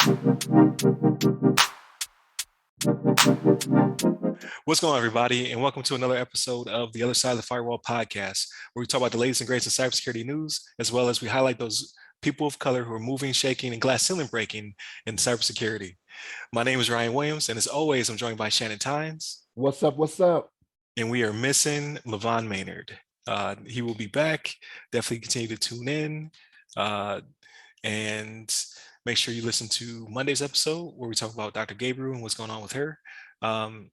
What's going on, everybody, and welcome to another episode of the Other Side of the Firewall podcast, where we talk about the latest and greatest in cybersecurity news, as well as we highlight those people of color who are moving, shaking, and glass ceiling breaking in cybersecurity. My name is Ryan Williams, and as always, I'm joined by Shannon Tynes, What's up? What's up? and we are missing Levon Maynard. He will be back. Definitely continue to tune in, uh, and make sure you listen to Monday's episode where we talk about Dr. Gabriel and what's going on with her. And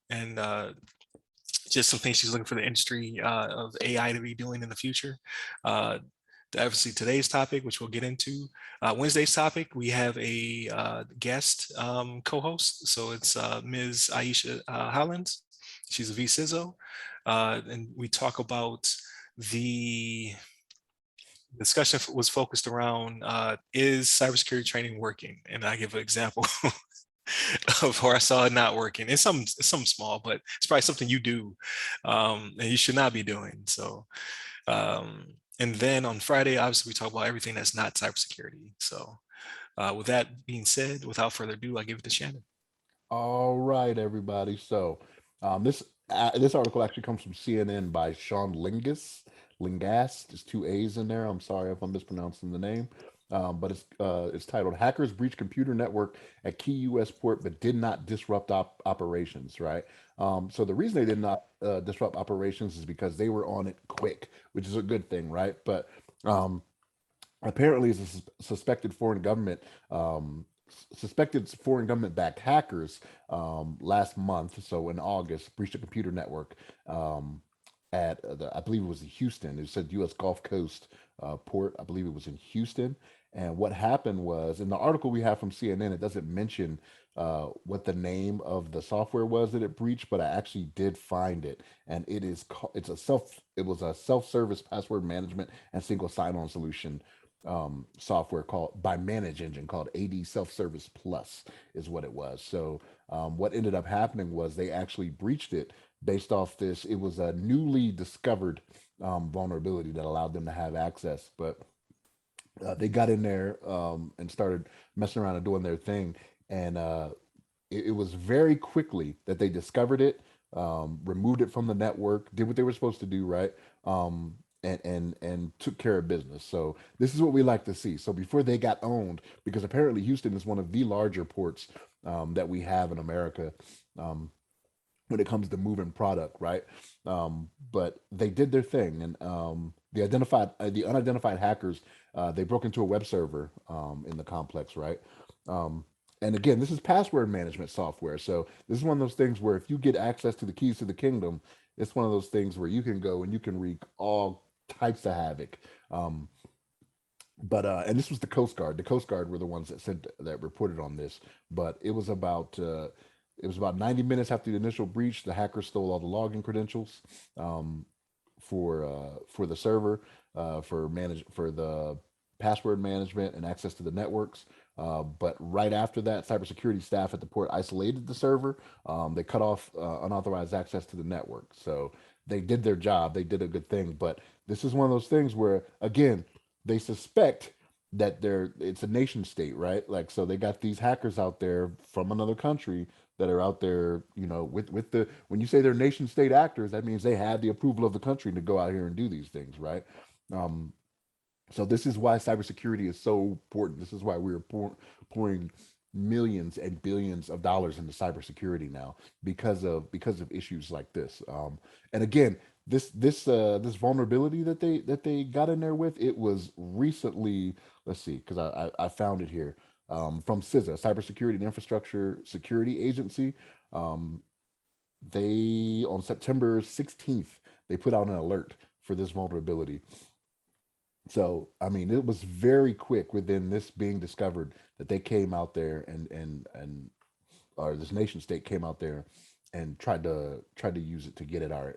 just some things she's looking for the industry of AI to be doing in the future. Uh, Obviously, today's topic, which we'll get into, Wednesday's topic, we have a guest co-host. So it's Ms. Aisha Hollins. She's a VCISO. And we talk about the discussion was focused around is cybersecurity training working? And I give an example of where I saw it not working. It's some small, but it's probably something you do and you should not be doing. So, and then on Friday, obviously, we talk about everything that's not cybersecurity. So, with that being said, without further ado, I give it to Shannon. All right, everybody. So, this article actually comes from CNN by Sean Lingas. There's two A's in there. I'm sorry if I'm mispronouncing the name, but it's titled "Hackers Breach Computer Network at Key U.S. Port but Did Not Disrupt Operations." Right. So the reason they did not disrupt operations is because they were on it quick, which is a good thing, right? But um, apparently it's suspected foreign government backed hackers last month, so in August, breached a computer network at I believe it was in Houston. It said U.S. Gulf Coast port. I believe it was in Houston. And what happened was, in the article we have from CNN, it doesn't mention what the name of the software was that it breached, but I actually did find it, and it was a self-service password management and single sign-on solution software called by Manage Engine called AD Self Service Plus is what it was. So what ended up happening was they actually breached it based off this. It was a newly discovered vulnerability that allowed them to have access, but they got in there and started messing around and doing their thing, and it was very quickly that they discovered it, removed it from the network, did what they were supposed to do, right? And took care of business. So this is what we like to see. So before they got owned, because apparently Houston is one of the larger ports that we have in America. When it comes to moving product, right? But they did their thing, and the unidentified hackers, they broke into a web server in the complex, right? Um, and again, this is password management software, so this is one of those things where if you get access to the keys to the kingdom, it's one of those things where you can go and you can wreak all types of havoc. Um, but and this was the Coast Guard. The Coast Guard were the ones that reported on this. But it was about 90 minutes after the initial breach. The hackers stole all the login credentials um, for the server, for the password management and access to the networks. But right after that, cybersecurity staff at the port isolated the server. They cut off unauthorized access to the network. So they did their job. They did a good thing. But this is one of those things where, again, they suspect that it's a nation state, right? Like, so they got these hackers out there from another country that are out there, with the when you say they're nation state actors, that means they have the approval of the country to go out here and do these things, right? Um, so this is why cybersecurity is so important. This is why we're pouring millions and billions of dollars into cybersecurity now because of issues like this. And again, this vulnerability that they got in there with, it was recently. Let's see, because I found it here from CISA, Cybersecurity and Infrastructure Security Agency. Um, they on September 16th they put out an alert for this vulnerability. So, I mean, it was very quick within this being discovered that they came out there and or this nation state came out there and tried to use it to get at our,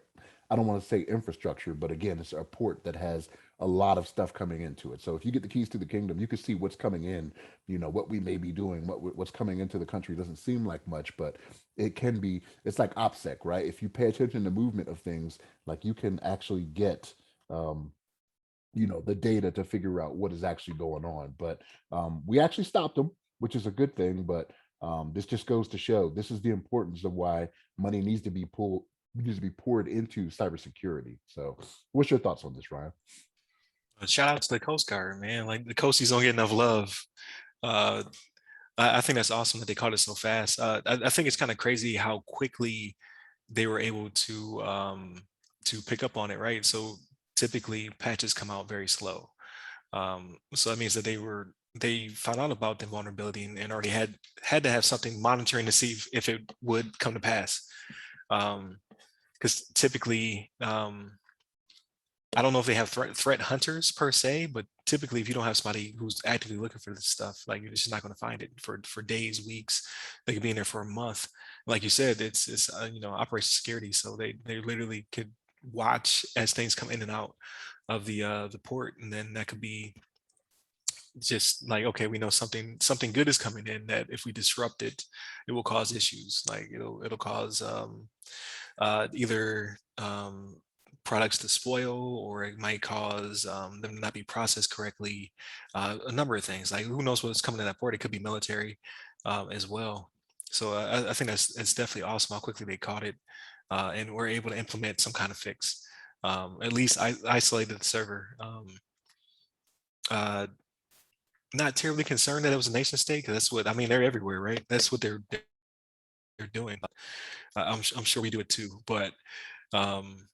I don't want to say infrastructure, but again, it's a port that has a lot of stuff coming into it. So if you get the keys to the kingdom, you can see what's coming in, what we may be doing, what's coming into the country doesn't seem like much, but it can be. It's like OPSEC, right? If you pay attention to movement of things, like you can actually get um, the data to figure out what is actually going on. But we actually stopped them. which is a good thing. But this just goes to show this is the importance of why money needs to be poured into cybersecurity. So, what's your thoughts on this, Ryan? But shout out to the Coast Guard, man. Like the coasties don't get enough love. Uh, I think that's awesome that they caught it so fast. I think it's kind of crazy how quickly they were able to pick up on it, right? So typically patches come out very slow. So that means that they found out about the vulnerability and already had to have something monitoring to see if it would come to pass. Because typically, I don't know if they have threat hunters per se, but typically, if you don't have somebody who's actively looking for this stuff, like you're just not going to find it for days, weeks. They could be in there for a month. Like you said, it's you know, operation security, so they literally could watch as things come in and out of the port, and then that could be just like, okay, we know something good is coming in, that if we disrupt it, it will cause issues. Like it'll cause either products to spoil, or it might cause them to not be processed correctly. A number of things. Like who knows what's coming to that port? It could be military as well. So I think that's definitely awesome how quickly they caught it, and were able to implement some kind of fix. At least I isolated the server. Uh, Not terribly concerned that it was a nation state, because that's what I mean. They're everywhere, right? That's what they're doing. I'm sure we do it too, but um,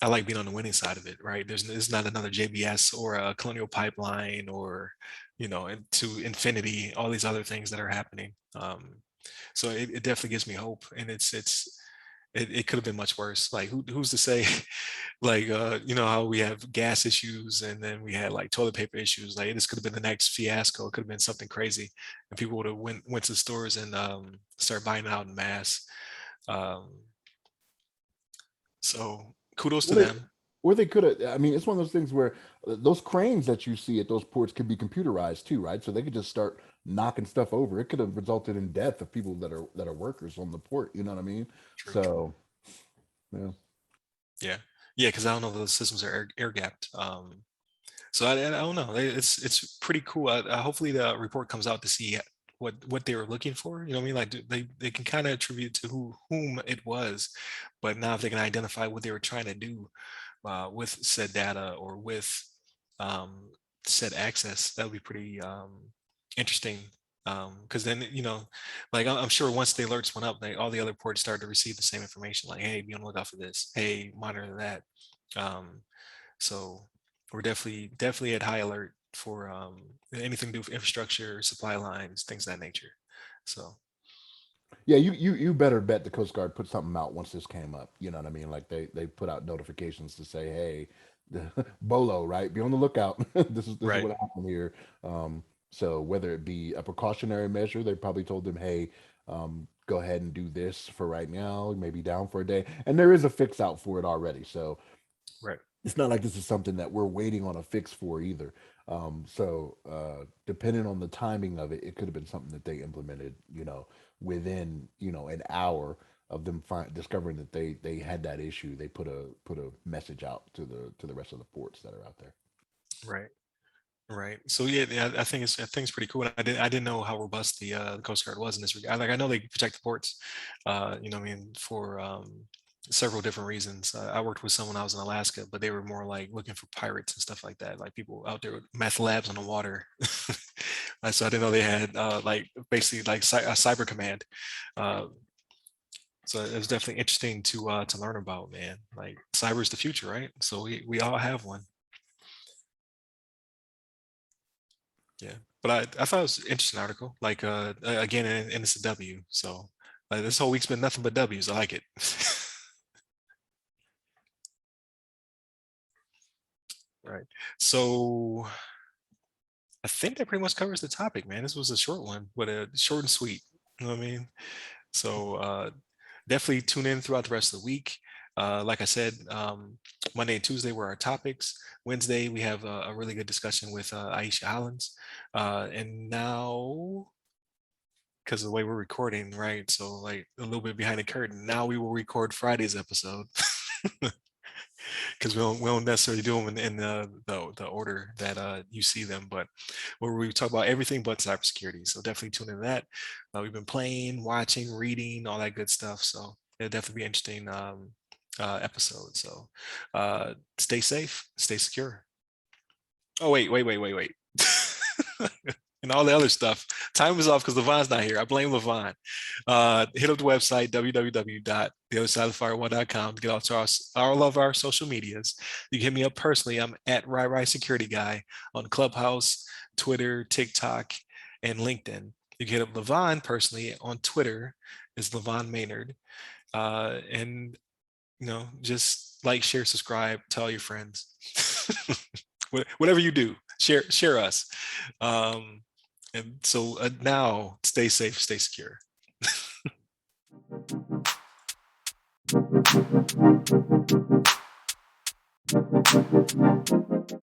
I like being on the winning side of it, right? There's not another JBS or a Colonial Pipeline, or you know, to infinity, all these other things that are happening. So it definitely gives me hope, and it could have been much worse. Like who's to say? Like you know how we have gas issues, and then we had like toilet paper issues. Like this could have been the next fiasco. It could have been something crazy, and people would have went to stores and start buying it out in mass. Um, so kudos to Well, they them. or they could have. I mean, it's one of those things where those cranes that you see at those ports could be computerized too, right? So they could just start knocking stuff over. It could have resulted in death of people that are workers on the port. You know what I mean? True. So yeah. Yeah, yeah, because I don't know if those systems are air gapped. So I don't know. It's pretty cool. Hopefully the report comes out to see what they were looking for. You know what I mean? Like they can kind of attribute to whom it was, but now if they can identify what they were trying to do with said data, or with um, said access, that would be pretty interesting. Because then, you know, like I'm sure once the alerts went up, all the other ports started to receive the same information. Like, hey, be on the lookout for this. Hey, monitor that. Um, so we're definitely at high alert for anything to do with infrastructure, supply lines, things of that nature. So Yeah, you better bet the Coast Guard put something out once this came up. You know what I mean? Like they put out notifications to say, hey, Bolo, right? Be on the lookout. This is right, what happened here. So whether it be a precautionary measure, they probably told them, hey, go ahead and do this for right now. Maybe down for a day, and there is a fix out for it already. So right, it's not like this is something that we're waiting on a fix for either. Depending on the timing of it, it could have been something that they implemented, within, an hour of them discovering that they had that issue. They put a message out to the rest of the ports that are out there. right. Right. So yeah, I think it's pretty cool. And I didn't know how robust the Coast Guard was in this regard. Like I know they protect the ports, you know, what I mean, for several different reasons. I worked with someone, I was in Alaska, but they were more like looking for pirates and stuff like that, like people out there with meth labs on the water. So I didn't know they had like basically like a cyber command. Uh, so it was definitely interesting to learn about, man. Like cyber is the future, right? So we all have one. Yeah, but I thought it was an interesting article. Like again, and it's a W. So like this whole week's been nothing but W's. I like it. Right. So I think that pretty much covers the topic, man. This was a short one, but short and sweet. You know what I mean? So definitely tune in throughout the rest of the week. Like I said, Monday and Tuesday were our topics. Wednesday we have a really good discussion with Aisha Hollins, and now, because of the way we're recording, right? So like a little bit behind the curtain. Now we will record Friday's episode. because we don't necessarily do them in the order that you see them, but where we talk about everything but cybersecurity. So definitely tune into that. We've been playing, watching, reading, all that good stuff. So it'll definitely be interesting episode. So stay safe, stay secure. Oh wait. And all the other stuff. Time is off because Levon's not here. I blame Levon. Hit up the website, www.theothersideofthefirewall.com to get out to all of our social medias. You can hit me up personally. I'm at Rai Security Guy on Clubhouse, Twitter, TikTok, and LinkedIn. You can hit up Levon personally on Twitter. It's Levon Maynard. And just like, share, subscribe, tell your friends. Whatever you do, share us. Um, and so now, stay safe, stay secure.